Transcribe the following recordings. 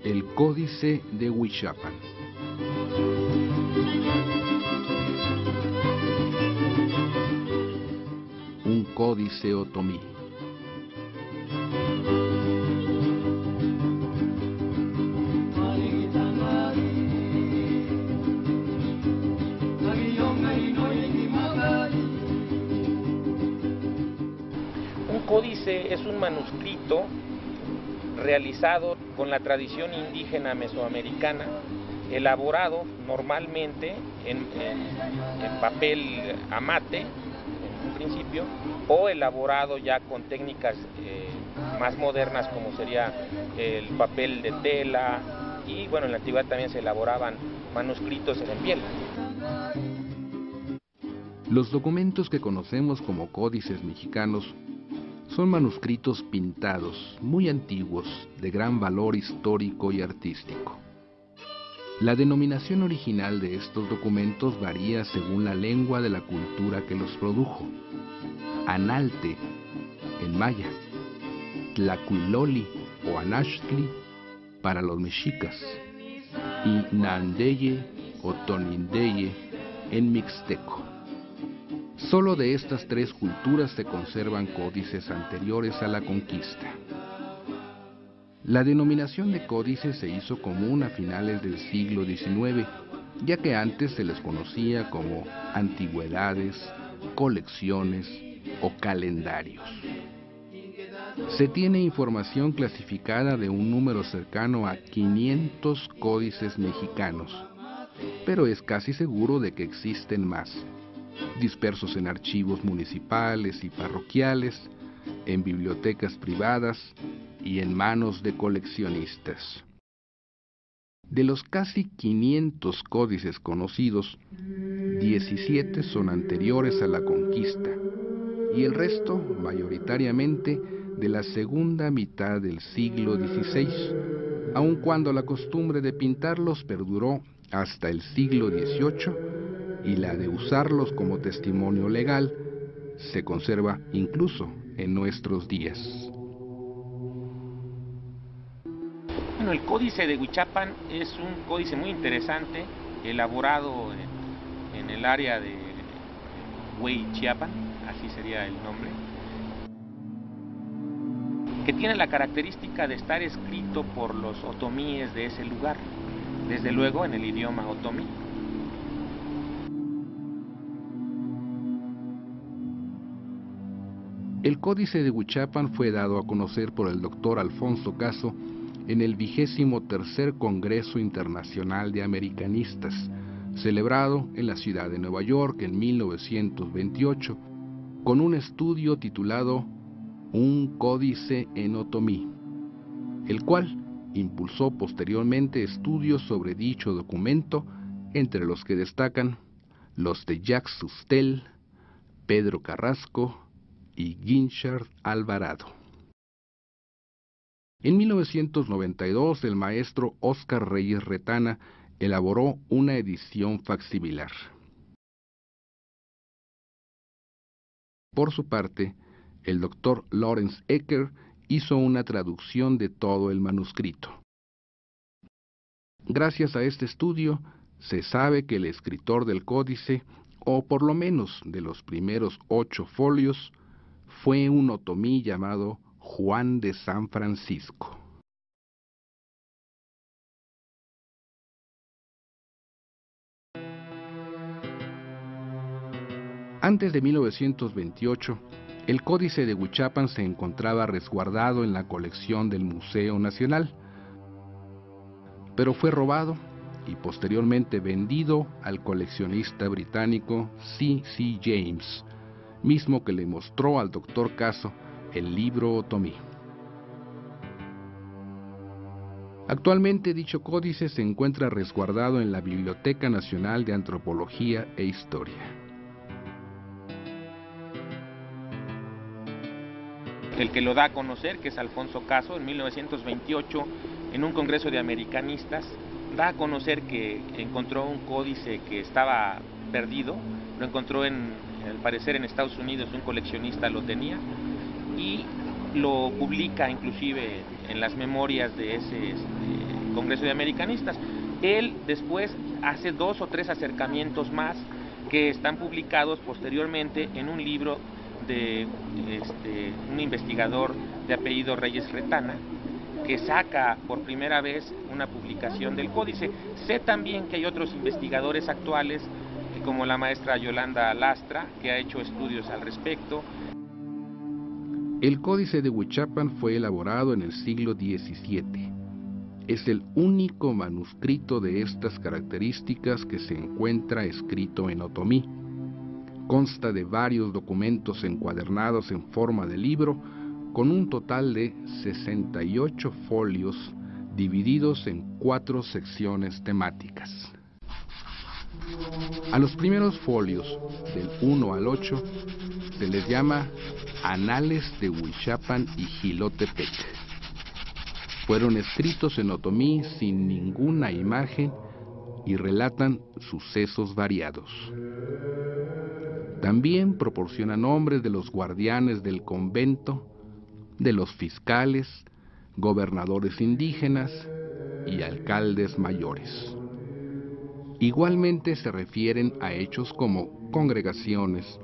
El Códice de Huichapan. Un códice otomí. Un códice es un manuscrito realizado con la tradición indígena mesoamericana, elaborado normalmente en papel amate, en un principio, o elaborado ya con técnicas más modernas como sería el papel de tela, y bueno, en la antigüedad también se elaboraban manuscritos en piel. Los documentos que conocemos como códices mexicanos son manuscritos pintados, muy antiguos, de gran valor histórico y artístico. La denominación original de estos documentos varía según la lengua de la cultura que los produjo. Analte, en maya, Tlacuiloli o Anaxtli para los mexicas, y Nandeye o Tonindeye en mixteco. Solo de estas tres culturas se conservan códices anteriores a la conquista. La denominación de códices se hizo común a finales del siglo XIX, ya que antes se les conocía como antigüedades, colecciones o calendarios. Se tiene información clasificada de un número cercano a 500 códices mexicanos, pero es casi seguro de que existen más, dispersos en archivos municipales y parroquiales, en bibliotecas privadas y en manos de coleccionistas. De los casi 500 códices conocidos, 17 son anteriores a la conquista y el resto mayoritariamente de la segunda mitad del siglo XVI, aun cuando la costumbre de pintarlos perduró hasta el siglo XVIII y la de usarlos como testimonio legal se conserva incluso en nuestros días. Bueno, el Códice de Huichapan es un códice muy interesante, elaborado en el área de Huichapan, así sería el nombre, que tiene la característica de estar escrito por los otomíes de ese lugar, desde luego en el idioma otomí. El Códice de Huichapan fue dado a conocer por el doctor Alfonso Caso en el 23º Congreso Internacional de Americanistas, celebrado en la ciudad de Nueva York en 1928, con un estudio titulado Un Códice en Otomí, el cual impulsó posteriormente estudios sobre dicho documento, entre los que destacan los de Jacques Sustel, Pedro Carrasco y Guinchard Alvarado. En 1992, el maestro Óscar Reyes Retana elaboró una edición facsimilar. Por su parte, el doctor Lawrence Ecker hizo una traducción de todo el manuscrito. Gracias a este estudio, se sabe que el escritor del códice, o por lo menos de los primeros 8 folios, fue un otomí llamado Juan de San Francisco. Antes de 1928, el Códice de Huichapan se encontraba resguardado en la colección del Museo Nacional, pero fue robado y posteriormente vendido al coleccionista británico C.C. James, mismo que le mostró al doctor Caso el libro otomí. Actualmente dicho códice se encuentra resguardado en la Biblioteca Nacional de Antropología e Historia. El que lo da a conocer, que es Alfonso Caso, en 1928, en un congreso de americanistas, da a conocer que encontró un códice que estaba perdido, lo encontró al parecer en Estados Unidos, un coleccionista lo tenía, y lo publica inclusive en las memorias de ese congreso de americanistas. Él después hace 2 o 3 acercamientos más que están publicados posteriormente en un libro de un investigador de apellido Reyes Retana, que saca por primera vez una publicación del códice. Sé también que hay otros investigadores actuales, como la maestra Yolanda Lastra, que ha hecho estudios al respecto. El Códice de Huichapan fue elaborado en el siglo XVII. Es el único manuscrito de estas características que se encuentra escrito en otomí. Consta de varios documentos encuadernados en forma de libro, con un total de 68 folios divididos en 4 secciones temáticas. A los primeros folios, del 1 al 8, se les llama Anales de Huichapan y Jilotepec. Fueron escritos en otomí sin ninguna imagen y relatan sucesos variados. También proporciona nombres de los guardianes del convento, de los fiscales, gobernadores indígenas y alcaldes mayores. Igualmente se refieren a hechos como congregaciones,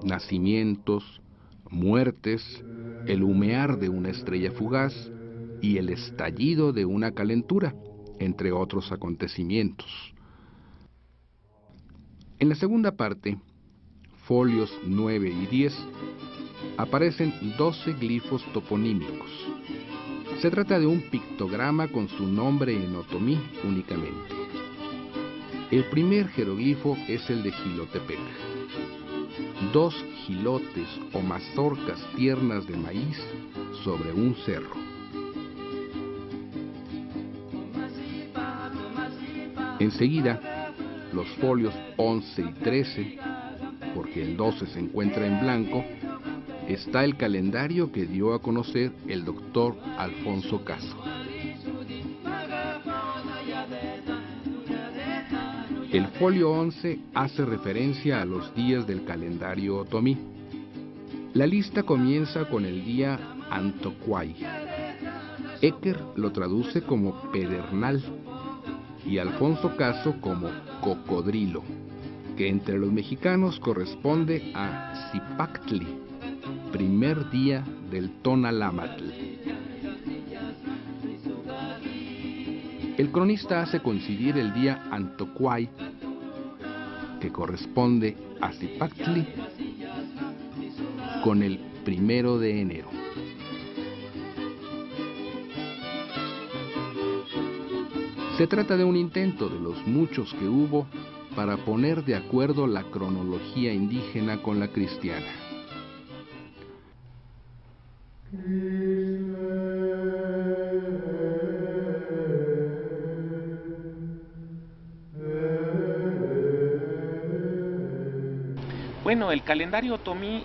nacimientos, muertes, el humear de una estrella fugaz y el estallido de una calentura, entre otros acontecimientos. En la segunda parte, folios 9 y 10, aparecen 12 glifos toponímicos. Se trata de un pictograma con su nombre en otomí únicamente. El primer jeroglifo es el de Jilotepec. 2 jilotes o mazorcas tiernas de maíz sobre un cerro. Enseguida, los folios 11 y 13, porque el 12 se encuentra en blanco, está el calendario que dio a conocer el doctor Alfonso Caso. El folio 11 hace referencia a los días del calendario otomí. La lista comienza con el día Antocuay. Ecker lo traduce como pedernal y Alfonso Caso como cocodrilo, que entre los mexicanos corresponde a Zipactli, primer día del Tonalámatl. El cronista hace coincidir el día Antocuay, que corresponde a Zipactli, con el 1 de enero. Se trata de un intento de los muchos que hubo para poner de acuerdo la cronología indígena con la cristiana. Bueno, el calendario otomí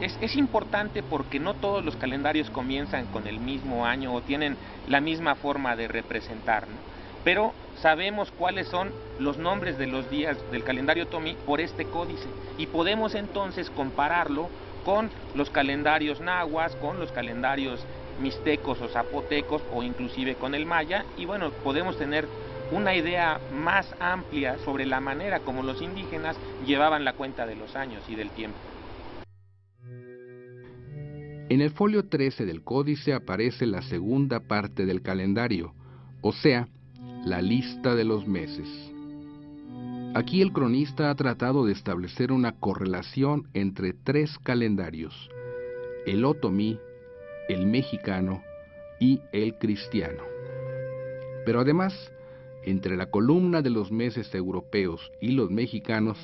es importante porque no todos los calendarios comienzan con el mismo año o tienen la misma forma de representar, ¿no? Pero sabemos cuáles son los nombres de los días del calendario otomí por este códice y podemos entonces compararlo con los calendarios nahuas, con los calendarios mixtecos o zapotecos o inclusive con el maya, y bueno, podemos tener una idea más amplia sobre la manera como los indígenas llevaban la cuenta de los años y del tiempo. En el folio 13 del códice aparece la segunda parte del calendario, o sea, la lista de los meses. Aquí el cronista ha tratado de establecer una correlación entre 3 calendarios: el otomí, el mexicano y el cristiano. Pero además, entre la columna de los meses europeos y los mexicanos,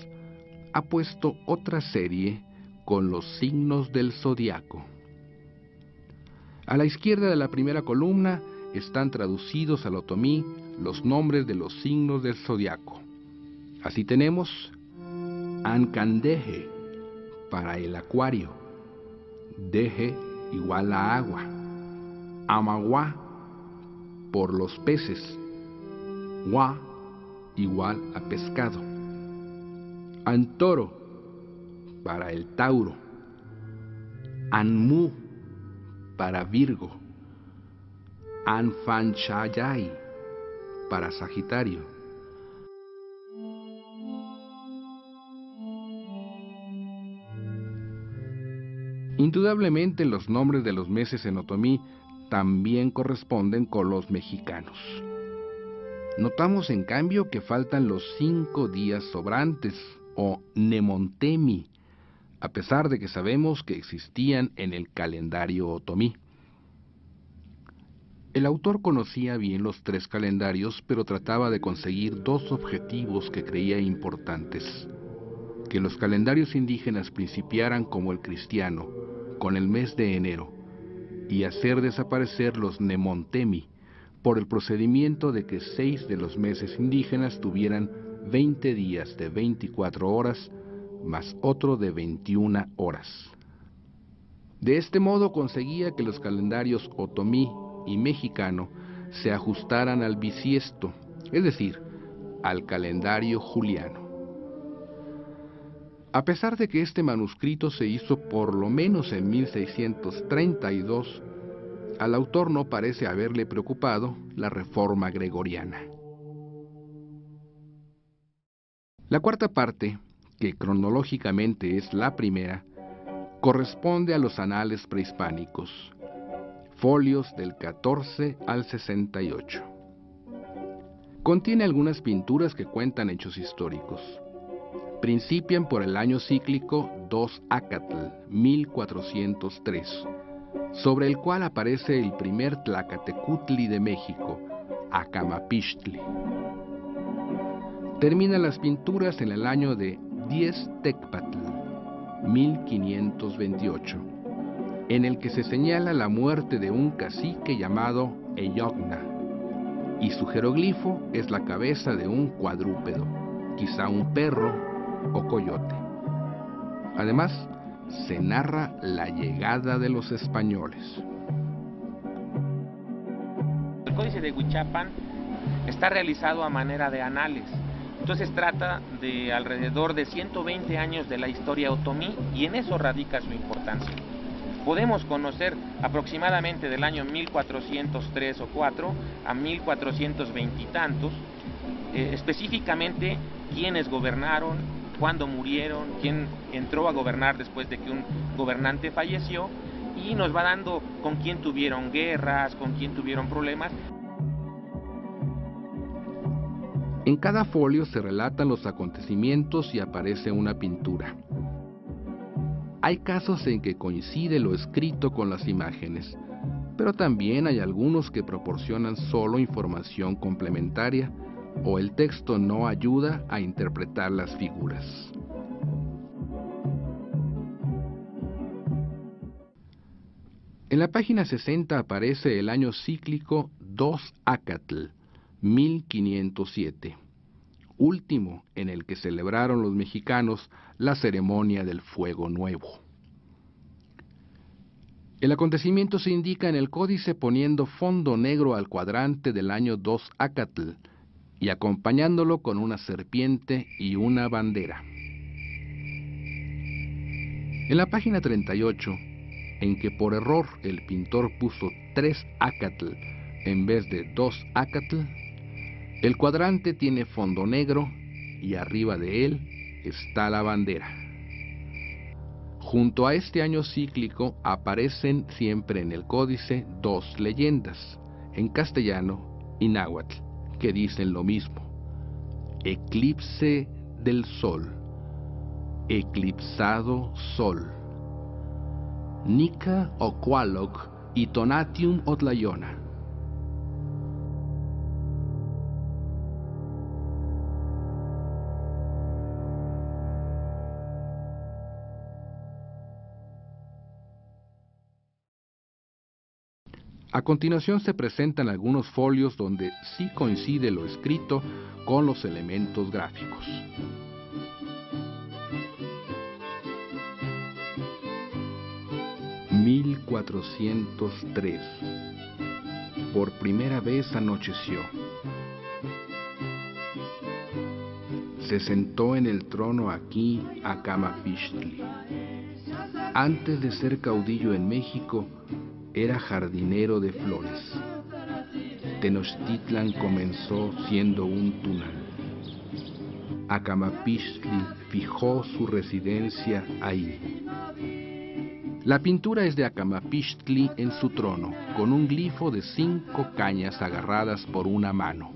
ha puesto otra serie con los signos del zodiaco. A la izquierda de la primera columna están traducidos al otomí los nombres de los signos del zodiaco. Así tenemos Ancandeje para el acuario, Deje igual a agua, Amaguá por los peces, Gua igual a pescado, Antoro para el Tauro, Anmu para Virgo, Anfanchayay para Sagitario. Indudablemente los nombres de los meses en otomí también corresponden con los mexicanos. Notamos en cambio que faltan los 5 días sobrantes, o Nemontemi, a pesar de que sabemos que existían en el calendario otomí. El autor conocía bien los 3 calendarios, pero trataba de conseguir 2 objetivos que creía importantes: que los calendarios indígenas principiaran como el cristiano, con el mes de enero, y hacer desaparecer los Nemontemi, por el procedimiento de que 6 de los meses indígenas tuvieran 20 días de 24 horas, más otro de 21 horas. De este modo conseguía que los calendarios otomí y mexicano se ajustaran al bisiesto, es decir, al calendario juliano. A pesar de que este manuscrito se hizo por lo menos en 1632, al autor no parece haberle preocupado la reforma gregoriana. La cuarta parte, que cronológicamente es la primera, corresponde a los anales prehispánicos, folios del 14 al 68. Contiene algunas pinturas que cuentan hechos históricos. Principian por el año cíclico 2 Acatl, 1403, sobre el cual aparece el primer Tlacatecutli de México, Acamapixtli. Terminan las pinturas en el año de 10 Tecpatl, 1528, en el que se señala la muerte de un cacique llamado Eyogna, y su jeroglifo es la cabeza de un cuadrúpedo, quizá un perro o coyote. Además, se narra la llegada de los españoles. El Códice de Huichapan está realizado a manera de anales. Entonces trata de alrededor de 120 años de la historia otomí, y en eso radica su importancia. Podemos conocer aproximadamente del año 1403 o 4 a 1420 y tantos, específicamente quiénes gobernaron, cuándo murieron, quién entró a gobernar después de que un gobernante falleció, y nos va dando con quién tuvieron guerras, con quién tuvieron problemas. En cada folio se relatan los acontecimientos y aparece una pintura. Hay casos en que coincide lo escrito con las imágenes, pero también hay algunos que proporcionan solo información complementaria, o el texto no ayuda a interpretar las figuras. En la página 60 aparece el año cíclico 2 Acatl, 1507, último en el que celebraron los mexicanos la ceremonia del Fuego Nuevo. El acontecimiento se indica en el códice poniendo fondo negro al cuadrante del año 2 Acatl y acompañándolo con una serpiente y una bandera. En la página 38, en que por error el pintor puso 3 Acatl en vez de 2 Acatl, el cuadrante tiene fondo negro y arriba de él está la bandera. Junto a este año cíclico aparecen siempre en el códice 2 leyendas, en castellano y náhuatl, que dicen lo mismo: eclipse del sol, eclipsado sol, Nica Ocualoc y Tonatium Otlayona. A continuación se presentan algunos folios donde sí coincide lo escrito con los elementos gráficos. «1403. Por primera vez anocheció. Se sentó en el trono aquí Acamapixtli. Antes de ser caudillo en México, era jardinero de flores. Tenochtitlan comenzó siendo un tunal. Acamapixtli fijó su residencia ahí. La pintura es de Acamapixtli en su trono, con un glifo de 5 cañas agarradas por una mano.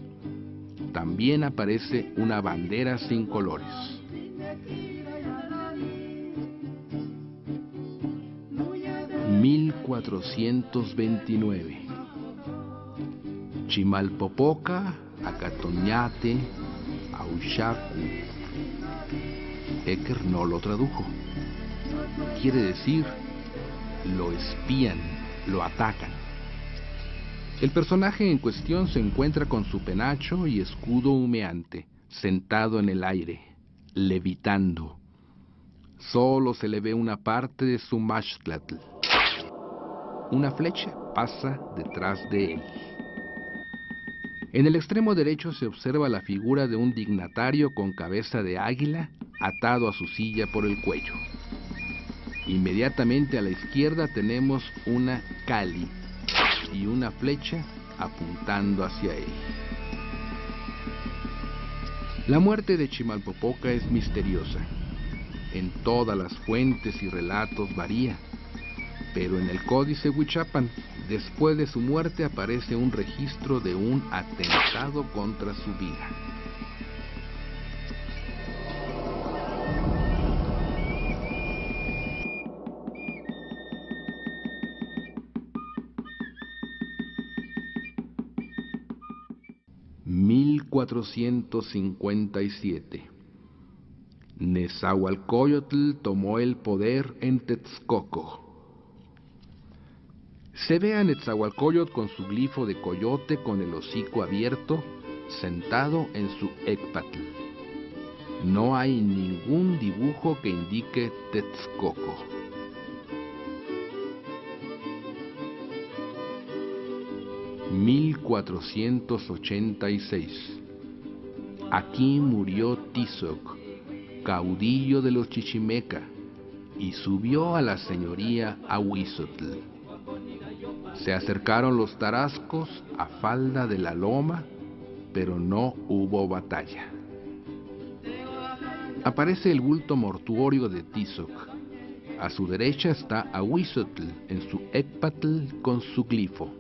También aparece una bandera sin colores. «1429. Chimalpopoca, Acatoñate, Aushaku». Ecker no lo tradujo. Quiere decir, lo espían, lo atacan. El personaje en cuestión se encuentra con su penacho y escudo humeante, sentado en el aire, levitando. Solo se le ve una parte de su maxtlatl. Una flecha pasa detrás de él. En el extremo derecho se observa la figura de un dignatario con cabeza de águila atado a su silla por el cuello. Inmediatamente a la izquierda tenemos una Kali y una flecha apuntando hacia él. La muerte de Chimalpopoca es misteriosa. En todas las fuentes y relatos varía, pero en el Códice Huichapan, después de su muerte aparece un registro de un atentado contra su vida. «1457. Nezahualcóyotl tomó el poder en Texcoco». Se ve a Netzahualcóyotl con su glifo de coyote con el hocico abierto, sentado en su ecpatl. No hay ningún dibujo que indique Texcoco. «1486. Aquí murió Tizoc, caudillo de los Chichimeca, y subió a la señoría Ahuizotl. Se acercaron los tarascos a falda de la loma, pero no hubo batalla». Aparece el bulto mortuorio de Tizoc. A su derecha está Ahuizotl en su ecpatl con su glifo.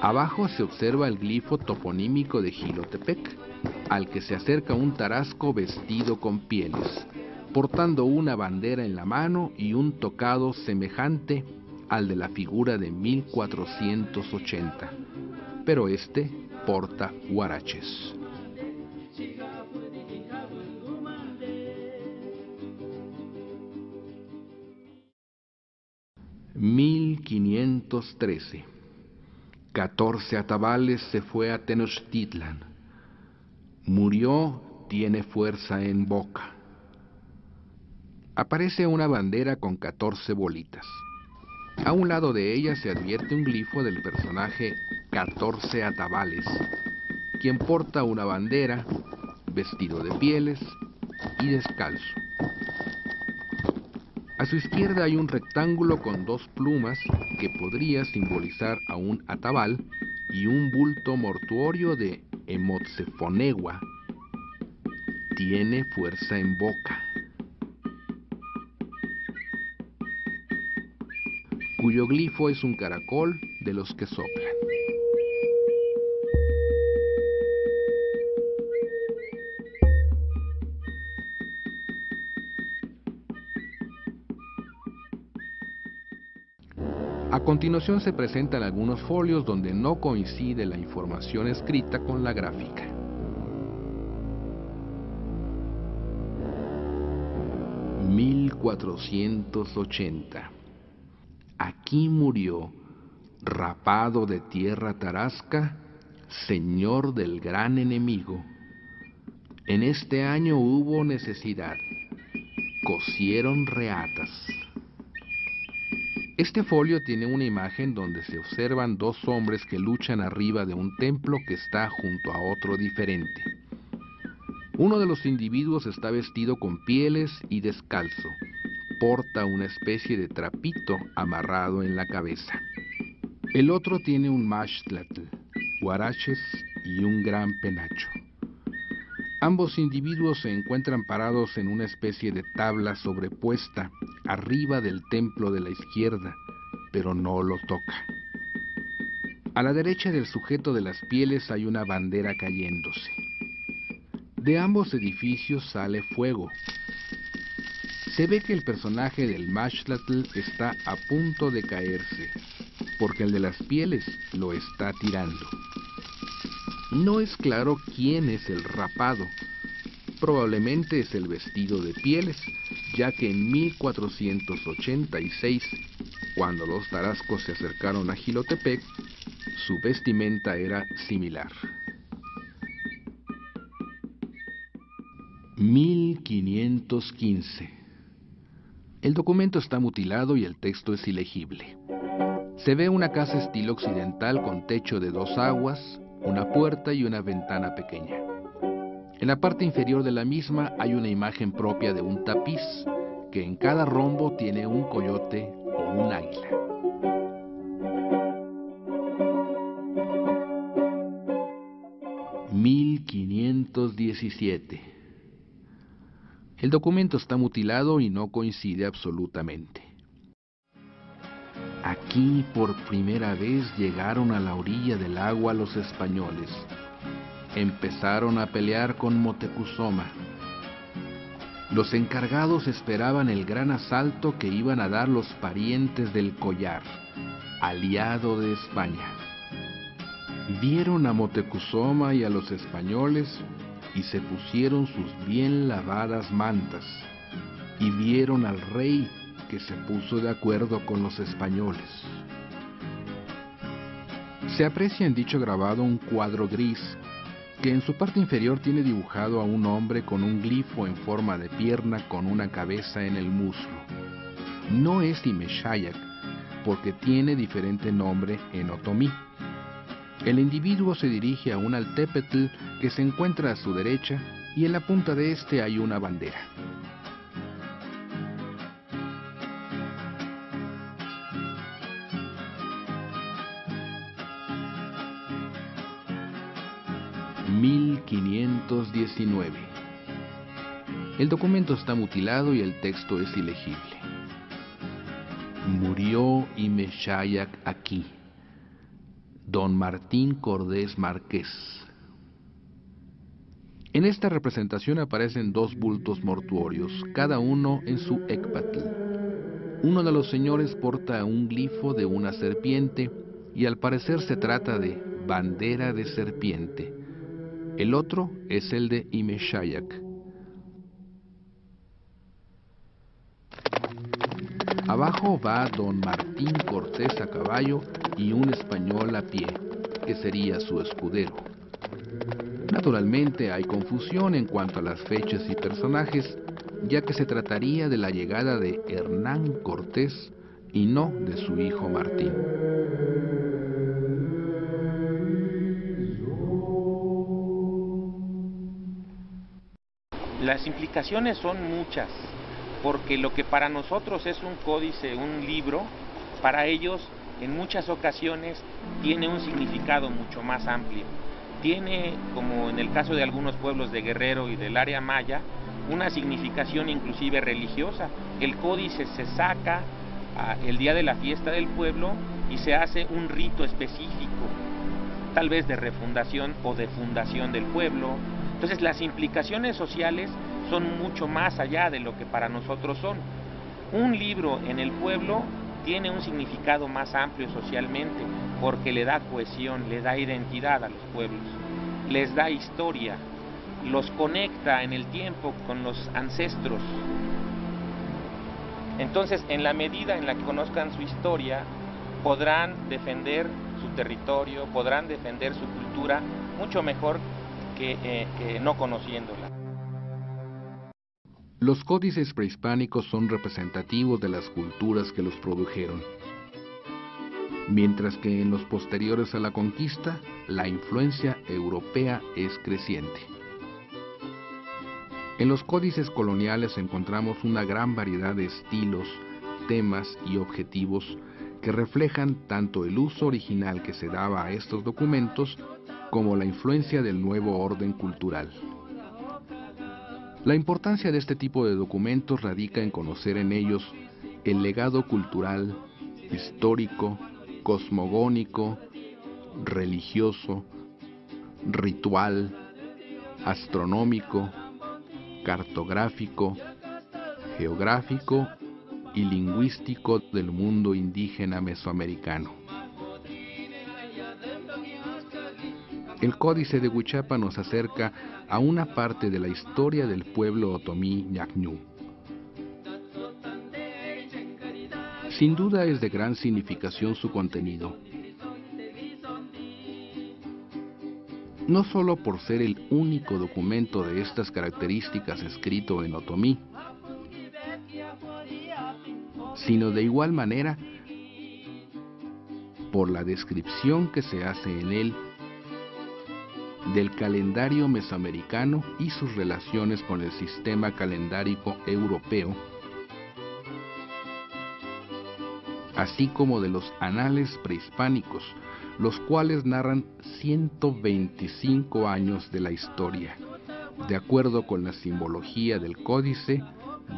Abajo se observa el glifo toponímico de Jilotepec, al que se acerca un tarasco vestido con pieles, portando una bandera en la mano y un tocado semejante al de la figura de 1480, pero este porta huaraches. «1513. 14 atabales se fue a Tenochtitlan. Murió, tiene fuerza en boca». Aparece una bandera con 14 bolitas. A un lado de ella se advierte un glifo del personaje 14 atabales, quien porta una bandera, vestido de pieles y descalzo. A su izquierda hay un rectángulo con 2 plumas que podría simbolizar a un atabal y un bulto mortuorio de Emotzefonegua. Tiene fuerza en boca, cuyo glifo es un caracol de los que soplan. A continuación se presentan algunos folios donde no coincide la información escrita con la gráfica. «1480. Aquí murió, rapado de tierra tarasca, señor del gran enemigo. En este año hubo necesidad, cosieron reatas. Este folio tiene una imagen donde se observan dos hombres que luchan arriba de un templo que está junto a otro diferente. Uno de los individuos está vestido con pieles y descalzo. Porta una especie de trapito amarrado en la cabeza. El otro tiene un mashtlatl, huaraches y un gran penacho. Ambos individuos se encuentran parados en una especie de tabla sobrepuesta arriba del templo de la izquierda, pero no lo toca. A la derecha del sujeto de las pieles hay una bandera cayéndose. De ambos edificios sale fuego. Se ve que el personaje del mashtlatl está a punto de caerse, porque el de las pieles lo está tirando. No es claro quién es el rapado. Probablemente es el vestido de pieles, ya que en 1486, cuando los tarascos se acercaron a Jilotepec, su vestimenta era similar. 1515. El documento está mutilado y el texto es ilegible. Se ve una casa estilo occidental con techo de 2 aguas, una puerta y una ventana pequeña. En la parte inferior de la misma hay una imagen propia de un tapiz, que en cada rombo tiene un coyote o un águila. «1517. El documento está mutilado y no coincide absolutamente. Aquí por primera vez llegaron a la orilla del agua los españoles. Empezaron a pelear con Motecuzoma. Los encargados esperaban el gran asalto que iban a dar los parientes del Collar, aliado de España. Vieron a Motecuzoma y a los españoles y se pusieron sus bien lavadas mantas, y vieron al rey que se puso de acuerdo con los españoles. Se aprecia en dicho grabado un cuadro gris, que en su parte inferior tiene dibujado a un hombre con un glifo en forma de pierna con una cabeza en el muslo. No es Imeshayak, porque tiene diferente nombre en otomí. El individuo se dirige a un altépetl que se encuentra a su derecha, y en la punta de este hay una bandera. «1519. El documento está mutilado y el texto es ilegible. Murió Imeshayak aquí. Don Martín Cordés Márquez». En esta representación aparecen 2 bultos mortuorios, cada uno en su ecpatl. Uno de los señores porta un glifo de una serpiente y al parecer se trata de bandera de serpiente. El otro es el de Imeshayak. Abajo va don Martín Cortés a caballo y un español a pie, que sería su escudero. Naturalmente hay confusión en cuanto a las fechas y personajes, ya que se trataría de la llegada de Hernán Cortés y no de su hijo Martín. Las implicaciones son muchas, porque lo que para nosotros es un códice, un libro, para ellos en muchas ocasiones tiene un significado mucho más amplio. Tiene, como en el caso de algunos pueblos de Guerrero y del área maya, una significación inclusive religiosa. El códice se saca el día de la fiesta del pueblo y se hace un rito específico, tal vez de refundación o de fundación del pueblo. Entonces las implicaciones sociales son mucho más allá de lo que para nosotros son. Un libro en el pueblo tiene un significado más amplio socialmente, porque le da cohesión, le da identidad a los pueblos, les da historia, los conecta en el tiempo con los ancestros. Entonces, en la medida en la que conozcan su historia, podrán defender su territorio, podrán defender su cultura mucho mejor que no conociéndola. Los códices prehispánicos son representativos de las culturas que los produjeron, mientras que en los posteriores a la conquista, la influencia europea es creciente. En los códices coloniales encontramos una gran variedad de estilos, temas y objetivos que reflejan tanto el uso original que se daba a estos documentos como la influencia del nuevo orden cultural. La importancia de este tipo de documentos radica en conocer en ellos el legado cultural, histórico, cosmogónico, religioso, ritual, astronómico, cartográfico, geográfico y lingüístico del mundo indígena mesoamericano. El Códice de Huichapa nos acerca a una parte de la historia del pueblo otomí ñacñú. Sin duda es de gran significación su contenido, no solo por ser el único documento de estas características escrito en otomí, sino de igual manera por la descripción que se hace en él del calendario mesoamericano y sus relaciones con el sistema calendárico europeo, así como de los anales prehispánicos, los cuales narran 125 años de la historia, de acuerdo con la simbología del códice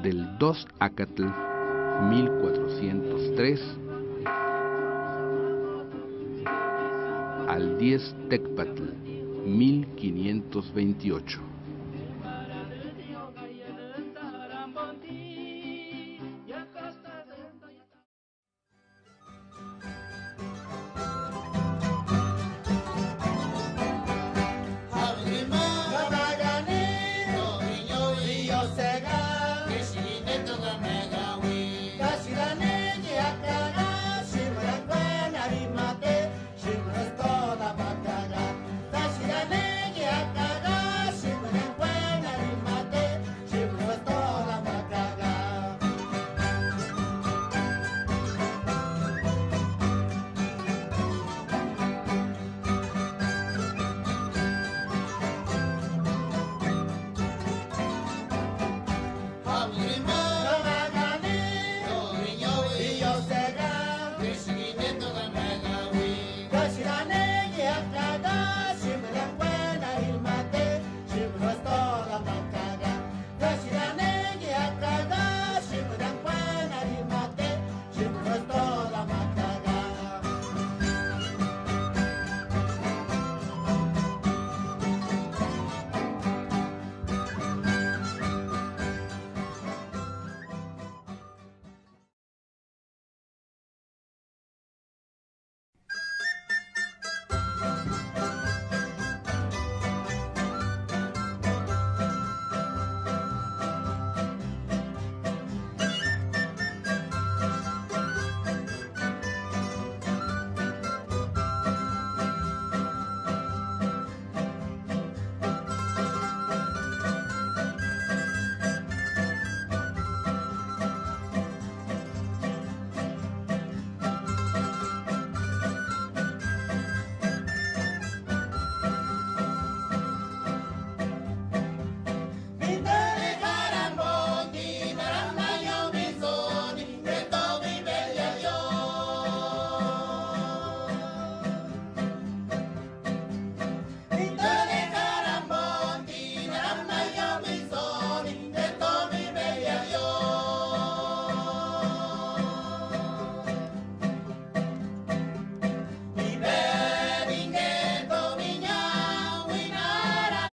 del 2 Acatl 1403 al 10 Tecpatl 1528.